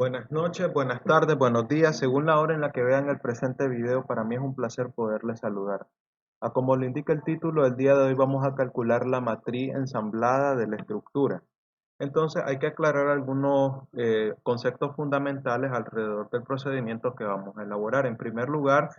Buenas noches, buenas tardes, buenos días, según la hora en la que vean el presente video. Para mí es un placer poderles saludar. Como lo indica el título, el día de hoy vamos a calcular la matriz ensamblada de la estructura. Entonces hay que aclarar algunos conceptos fundamentales alrededor del procedimiento que vamos a elaborar. En primer lugar,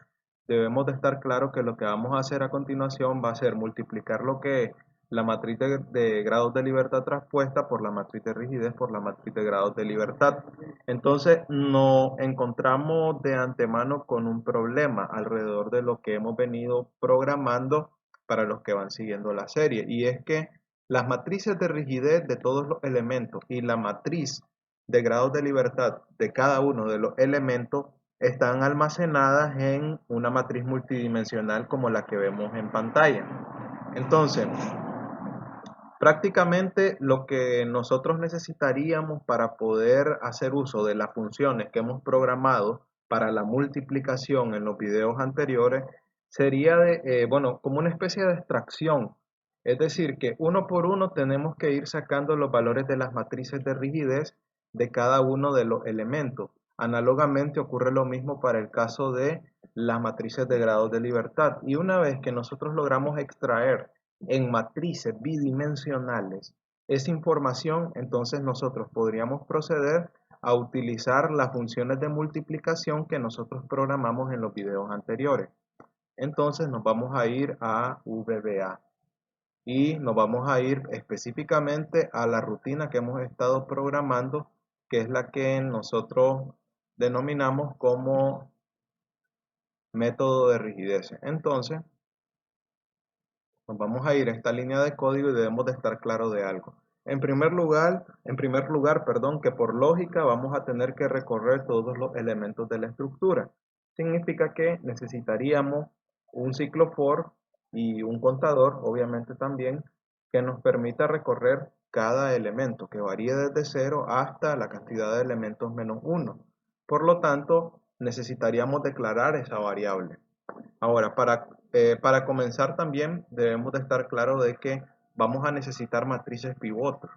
debemos de estar claro que lo que vamos a hacer a continuación va a ser multiplicar lo que es la matriz de grados de libertad traspuesta por la matriz de rigidez por la matriz de grados de libertad. Entonces nos encontramos de antemano con un problema alrededor de lo que hemos venido programando para los que van siguiendo la serie, y es que las matrices de rigidez de todos los elementos y la matriz de grados de libertad de cada uno de los elementos están almacenadas en una matriz multidimensional como la que vemos en pantalla. Entonces, prácticamente lo que nosotros necesitaríamos para poder hacer uso de las funciones que hemos programado para la multiplicación en los videos anteriores sería como una especie de extracción. Es decir, que uno por uno tenemos que ir sacando los valores de las matrices de rigidez de cada uno de los elementos. Análogamente ocurre lo mismo para el caso de las matrices de grados de libertad. Y una vez que nosotros logramos extraer en matrices bidimensionales esa información, entonces nosotros podríamos proceder a utilizar las funciones de multiplicación que nosotros programamos en los videos anteriores. Entonces nos vamos a ir a VBA y nos vamos a ir específicamente a la rutina que hemos estado programando, que es la que nosotros denominamos como método de rigidez. Entonces nos vamos a ir a esta línea de código y debemos de estar claro de algo. En primer lugar, que por lógica vamos a tener que recorrer todos los elementos de la estructura. Significa que necesitaríamos un ciclo for y un contador, obviamente también, que nos permita recorrer cada elemento, que varíe desde 0 hasta la cantidad de elementos menos 1. Por lo tanto, necesitaríamos declarar esa variable. Ahora, para comenzar también debemos de estar claros de que vamos a necesitar matrices pivotes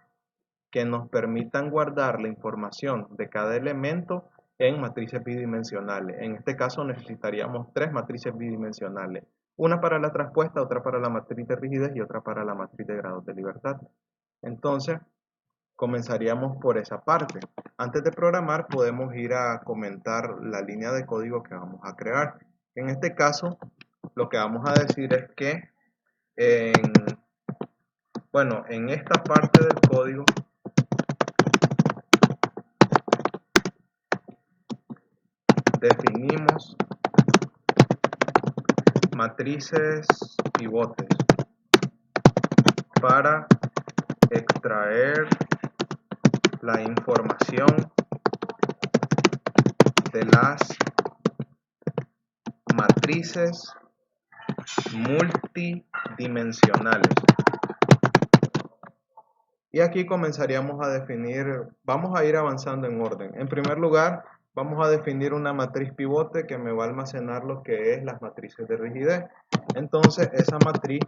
que nos permitan guardar la información de cada elemento en matrices bidimensionales. En este caso necesitaríamos tres matrices bidimensionales, una para la traspuesta, otra para la matriz de rigidez y otra para la matriz de grados de libertad. Entonces, comenzaríamos por esa parte. Antes de programar podemos ir a comentar la línea de código que vamos a crear. En este caso, lo que vamos a decir es que en esta parte del código definimos matrices pivotes para extraer la información de las matrices multidimensionales. Y aquí comenzaríamos a definir, vamos a ir avanzando en orden. En primer lugar, vamos a definir una matriz pivote que me va a almacenar lo que es las matrices de rigidez. Entonces, esa matriz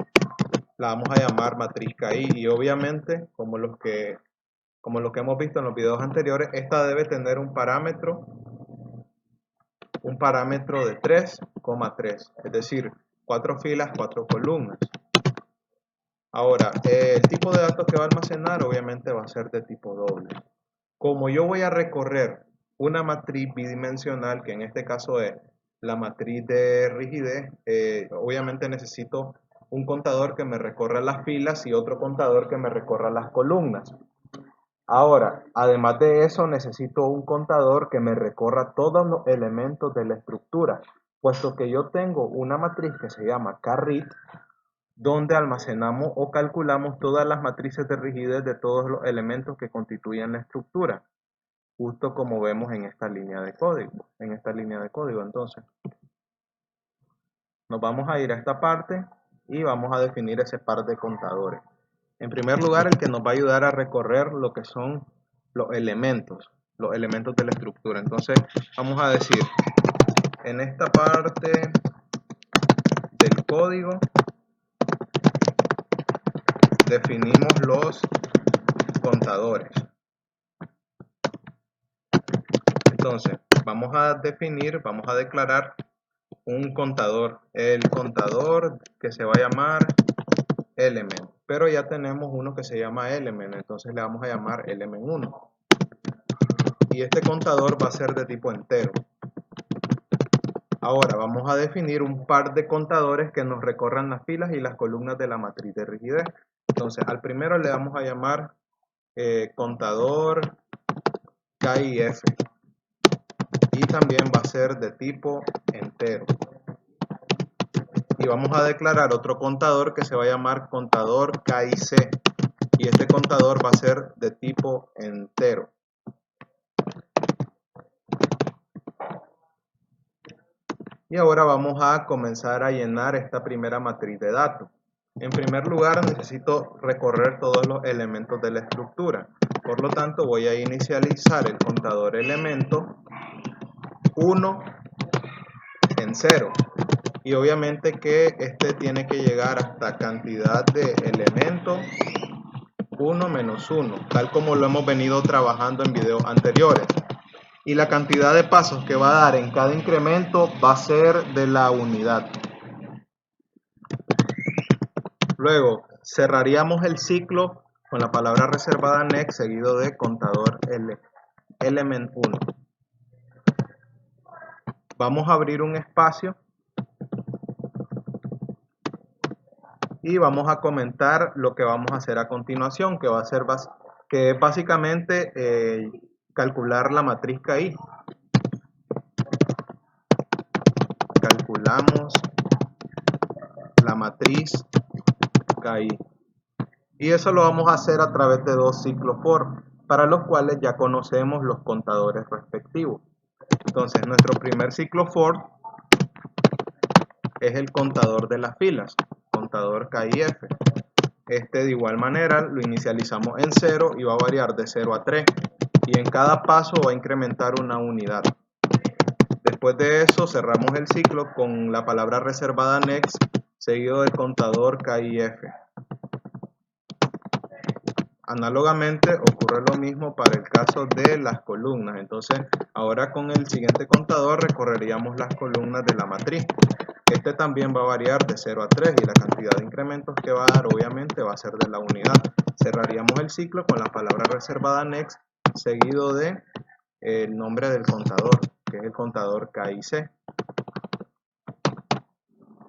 la vamos a llamar matriz KI, y obviamente, como lo que hemos visto en los videos anteriores, esta debe tener un parámetro de 3,3, es decir, 4 filas, 4 columnas. Ahora, el tipo de datos que va a almacenar obviamente va a ser de tipo doble. Como yo voy a recorrer una matriz bidimensional, que en este caso es la matriz de rigidez, obviamente necesito un contador que me recorra las filas y otro contador que me recorra las columnas. Ahora, además de eso, necesito un contador que me recorra todos los elementos de la estructura, puesto que yo tengo una matriz que se llama KRIT, donde almacenamos o calculamos todas las matrices de rigidez de todos los elementos que constituyen la estructura, justo como vemos en esta línea de código. Entonces, nos vamos a ir a esta parte y vamos a definir ese par de contadores. En primer lugar, el que nos va a ayudar a recorrer lo que son los elementos de la estructura. Entonces, vamos a decir, en esta parte del código definimos los contadores. Entonces, vamos a definir, vamos a declarar un contador, el contador que se va a llamar element, pero ya tenemos uno que se llama element, entonces le vamos a llamar element1 y este contador va a ser de tipo entero. Ahora vamos a definir un par de contadores que nos recorran las filas y las columnas de la matriz de rigidez. Entonces al primero le vamos a llamar contador KIF y también va a ser de tipo entero. Y vamos a declarar otro contador que se va a llamar contador KIC y este contador va a ser de tipo entero. Y ahora vamos a comenzar a llenar esta primera matriz de datos. En primer lugar necesito recorrer todos los elementos de la estructura. Por lo tanto voy a inicializar el contador elemento 1 en 0. Y obviamente que este tiene que llegar hasta cantidad de elementos 1 menos 1, tal como lo hemos venido trabajando en videos anteriores. Y la cantidad de pasos que va a dar en cada incremento va a ser de la unidad. Luego cerraríamos el ciclo con la palabra reservada next seguido de contador element1. Vamos a abrir un espacio y vamos a comentar lo que vamos a hacer a continuación, que va a ser que es básicamente calcular la matriz KI. Calculamos la matriz KI. Y eso lo vamos a hacer a través de dos ciclos for, para los cuales ya conocemos los contadores respectivos. Entonces, nuestro primer ciclo for es el contador de las filas, contador KIF. Este de igual manera lo inicializamos en 0 y va a variar de 0 a 3. Y en cada paso va a incrementar una unidad. Después de eso cerramos el ciclo con la palabra reservada next seguido del contador KIF. Análogamente ocurre lo mismo para el caso de las columnas. Entonces ahora con el siguiente contador recorreríamos las columnas de la matriz. Este también va a variar de 0 a 3 y la cantidad de incrementos que va a dar obviamente va a ser de la unidad. Cerraríamos el ciclo con la palabra reservada next seguido de el nombre del contador, que es el contador KIC.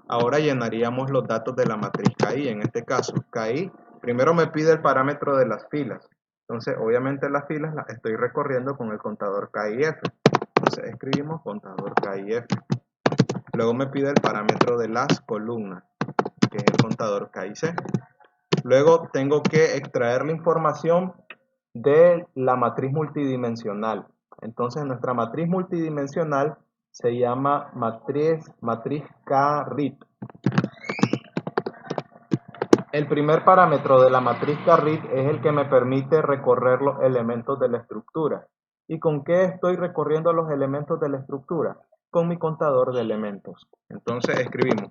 Ahora llenaríamos los datos de la matriz KI. En este caso, KI primero me pide el parámetro de las filas. Entonces, obviamente las filas las estoy recorriendo con el contador KIF. Entonces, escribimos contador KIF. Luego me pide el parámetro de las columnas, que es el contador KIC. Luego tengo que extraer la información de la matriz multidimensional. Entonces, nuestra matriz multidimensional se llama matriz KRIT. El primer parámetro de la matriz KRIT es el que me permite recorrer los elementos de la estructura. ¿Y con qué estoy recorriendo los elementos de la estructura? Con mi contador de elementos. Entonces escribimos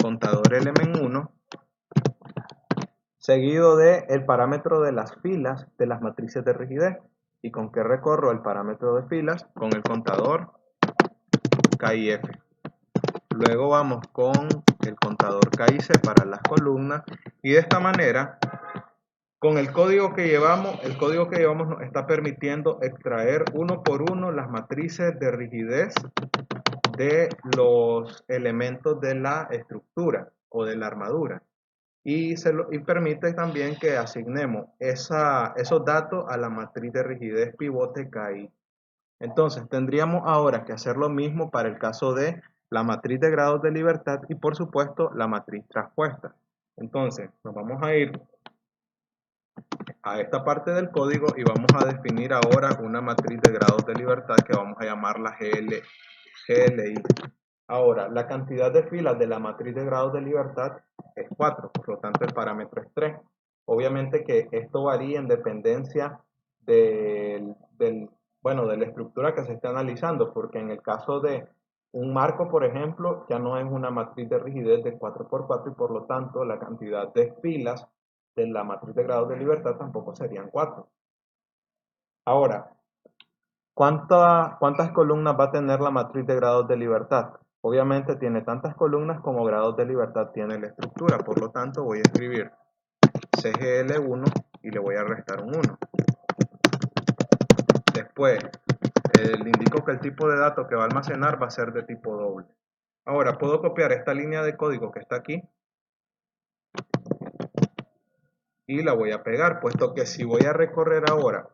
contador element1 seguido de el parámetro de las filas de las matrices de rigidez. ¿Y con qué recorro el parámetro de filas? Con el contador KIF. Luego vamos con el contador KIC para las columnas y de esta manera, con el código que llevamos nos está permitiendo extraer uno por uno las matrices de rigidez de los elementos de la estructura o de la armadura. Y permite también que asignemos esos datos a la matriz de rigidez pivote KI. Entonces tendríamos ahora que hacer lo mismo para el caso de la matriz de grados de libertad y por supuesto la matriz traspuesta. Entonces nos vamos a ir a esta parte del código y vamos a definir ahora una matriz de grados de libertad que vamos a llamarla GLI. Ahora, la cantidad de filas de la matriz de grados de libertad es 4, por lo tanto el parámetro es 3. Obviamente que esto varía en dependencia de la estructura que se esté analizando, porque en el caso de un marco, por ejemplo, ya no es una matriz de rigidez de 4×4 y por lo tanto la cantidad de filas de la matriz de grados de libertad tampoco serían 4. Ahora, ¿Cuántas columnas va a tener la matriz de grados de libertad? Obviamente tiene tantas columnas como grados de libertad tiene la estructura, por lo tanto voy a escribir CGL1 y le voy a restar un 1. Después, le indico que el tipo de datos que va a almacenar va a ser de tipo doble. Ahora, puedo copiar esta línea de código que está aquí y la voy a pegar, puesto que si voy a recorrer ahora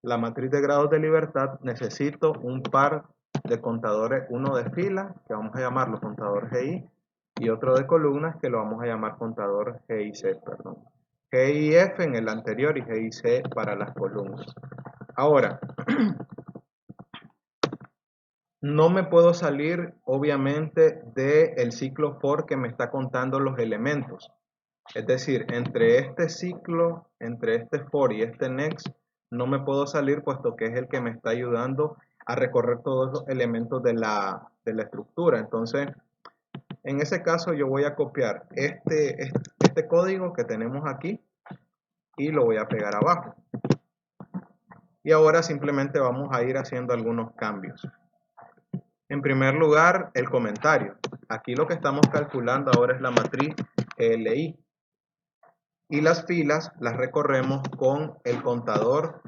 la matriz de grados de libertad, necesito un par de contadores, uno de fila, que vamos a llamarlo contador GI, y otro de columnas, que lo vamos a llamar contador GIC, perdón. GIF en el anterior y GIC para las columnas. Ahora, no me puedo salir, obviamente, del ciclo for que me está contando los elementos. Es decir, entre este ciclo, entre este for y este next, no me puedo salir, puesto que es el que me está ayudando a recorrer todos los elementos de la estructura. Entonces, en ese caso yo voy a copiar este código que tenemos aquí y lo voy a pegar abajo. Y ahora simplemente vamos a ir haciendo algunos cambios. En primer lugar, el comentario. Aquí lo que estamos calculando ahora es la matriz LI. Y las filas las recorremos con el contador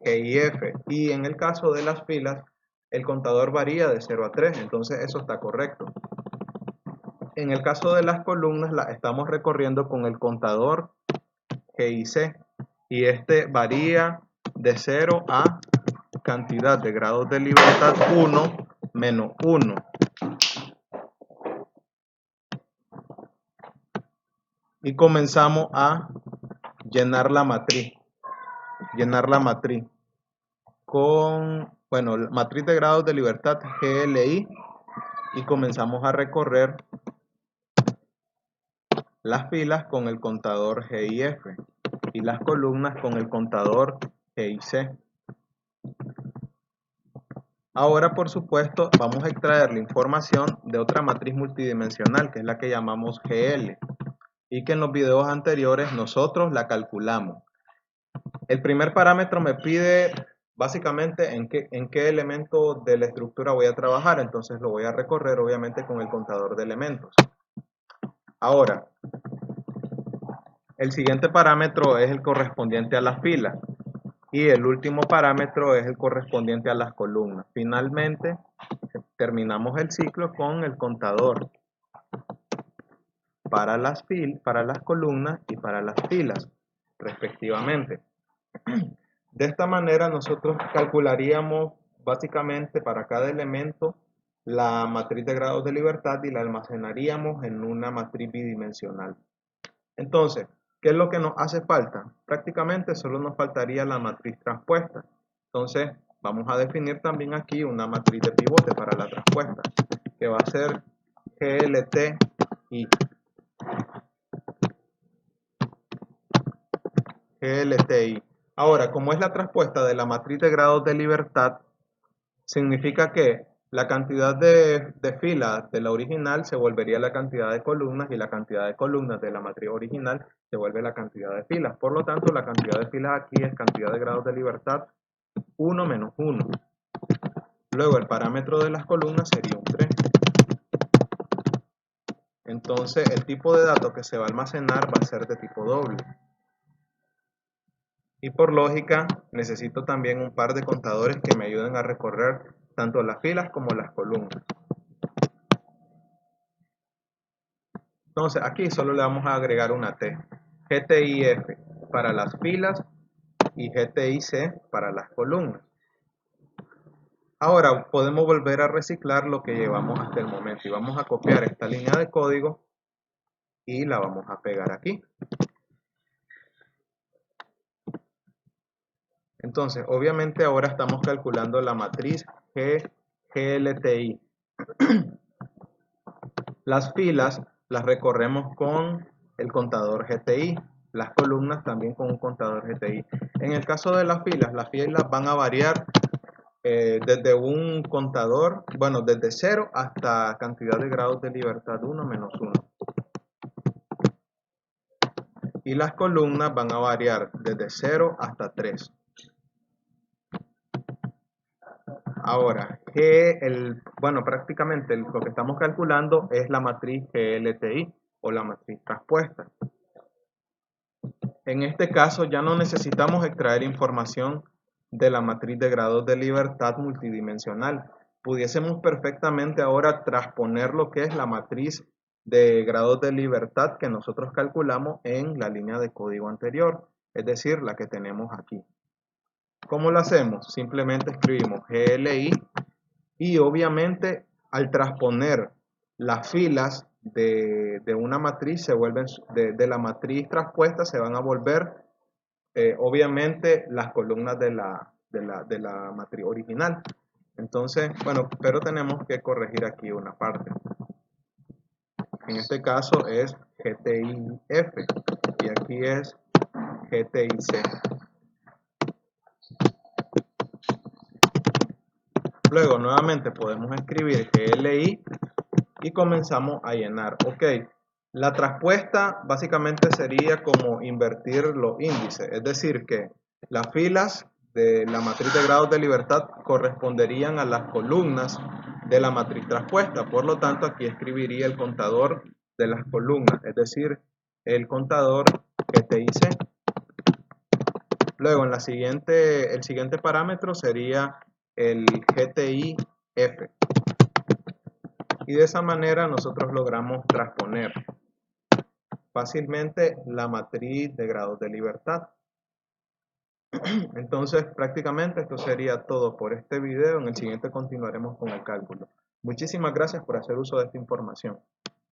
GIF. Y en el caso de las filas, el contador varía de 0 a 3, entonces eso está correcto. En el caso de las columnas, las estamos recorriendo con el contador GIC. Y este varía de 0 a cantidad de grados de libertad 1 menos 1. Y comenzamos a llenar la matriz. Con, bueno, la matriz de grados de libertad GLI, y comenzamos a recorrer las filas con el contador GIF y las columnas con el contador GIC. Ahora, por supuesto, vamos a extraer la información de otra matriz multidimensional, que es la que llamamos GL, y que en los videos anteriores nosotros la calculamos. El primer parámetro me pide básicamente en qué elemento de la estructura voy a trabajar, entonces lo voy a recorrer obviamente con el contador de elementos. Ahora, el siguiente parámetro es el correspondiente a las filas y el último parámetro es el correspondiente a las columnas. Finalmente, terminamos el ciclo con el contador para las columnas y para las filas, respectivamente. De esta manera nosotros calcularíamos básicamente para cada elemento la matriz de grados de libertad y la almacenaríamos en una matriz bidimensional. Entonces, ¿qué es lo que nos hace falta? Prácticamente solo nos faltaría la matriz transpuesta. Entonces, vamos a definir también aquí una matriz de pivote para la transpuesta, que va a ser GLTI. GLTI. Ahora, como es la transpuesta de la matriz de grados de libertad, significa que la cantidad de filas de la original se volvería la cantidad de columnas y la cantidad de columnas de la matriz original se vuelve la cantidad de filas. Por lo tanto, la cantidad de filas aquí es cantidad de grados de libertad 1 menos 1. Luego el parámetro de las columnas sería un 3. Entonces el tipo de datos que se va a almacenar va a ser de tipo doble. Y por lógica, necesito también un par de contadores que me ayuden a recorrer tanto las filas como las columnas. Entonces aquí solo le vamos a agregar una T. GTIF para las filas y GTIC para las columnas. Ahora podemos volver a reciclar lo que llevamos hasta el momento y vamos a copiar esta línea de código y la vamos a pegar aquí. Entonces, obviamente ahora estamos calculando la matriz GLTI. Las filas las recorremos con el contador GTI, las columnas también con un contador GTI. En el caso de las filas van a variar desde un contador, bueno, desde 0 hasta cantidad de grados de libertad 1 menos 1. Y las columnas van a variar desde 0 hasta 3. Ahora, bueno, prácticamente lo que estamos calculando es la matriz GLTI o la matriz traspuesta. En este caso ya no necesitamos extraer información de la matriz de grados de libertad multidimensional. Pudiésemos perfectamente ahora transponer lo que es la matriz de grados de libertad que nosotros calculamos en la línea de código anterior, es decir, la que tenemos aquí. ¿Cómo lo hacemos? Simplemente escribimos GLI y obviamente al transponer las filas de una matriz se vuelven de la matriz traspuesta se van a volver obviamente las columnas de la matriz original. Entonces, bueno, pero tenemos que corregir aquí una parte. En este caso es GTIF y aquí es GTIC. Luego nuevamente podemos escribir GLI y comenzamos a llenar. Ok, la traspuesta básicamente sería como invertir los índices, es decir que las filas de la matriz de grados de libertad corresponderían a las columnas de la matriz traspuesta, por lo tanto aquí escribiría el contador de las columnas, es decir, el contador GTIC. Luego el siguiente parámetro sería el GTIF. Y de esa manera nosotros logramos transponer fácilmente la matriz de grados de libertad. Entonces prácticamente esto sería todo por este video. En el siguiente continuaremos con el cálculo. Muchísimas gracias por hacer uso de esta información.